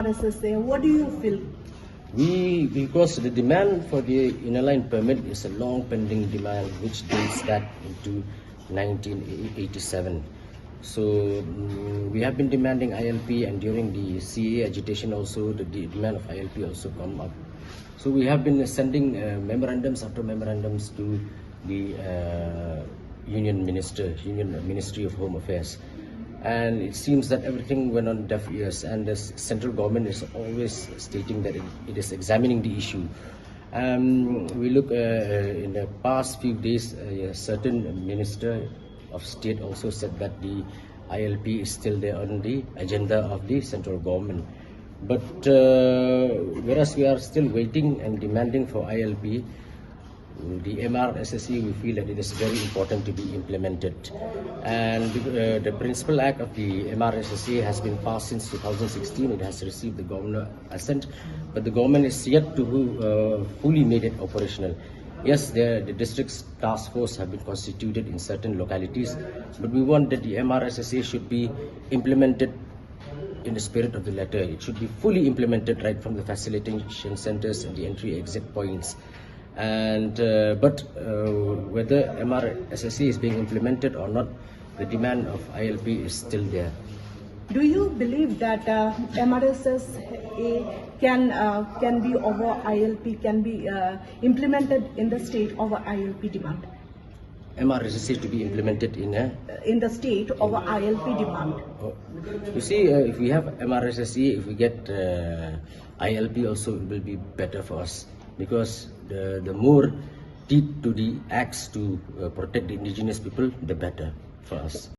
SSA. What do you feel? Because the demand for the inner line permit is a long pending demand which dates back into 1987. So we have been demanding ILP, and during the CA agitation also the demand of ILP also come up. So we have been sending memorandums after memorandums to the Union Ministry of Home Affairs. And it seems that everything went on deaf ears, and the central government is always stating that it is examining the issue. We look in the past few days, a certain minister of state also said that the ILP is still there on the agenda of the central government. But whereas we are still waiting and demanding for ILP, the MRSSE, we feel that it is very important to be implemented. And the principal act of the MRSSE has been passed since 2016. It has received the governor assent, but the government is yet to fully made it operational. Yes, the district's task force have been constituted in certain localities, but we want that the MRSSE should be implemented in the spirit of the letter. It should be fully implemented right from the facilitation centers and the entry-exit points. And but whether MRSSE is being implemented or not, the demand of ILP is still there. Do you believe that MRSSA can be over ILP, can be implemented in the state over ILP demand? MRSSE to be implemented in the state over ILP demand. You see, if we have MRSSE, if we get ILP also, it will be better for us, because the more teeth to the axe to protect the indigenous people, the better for us.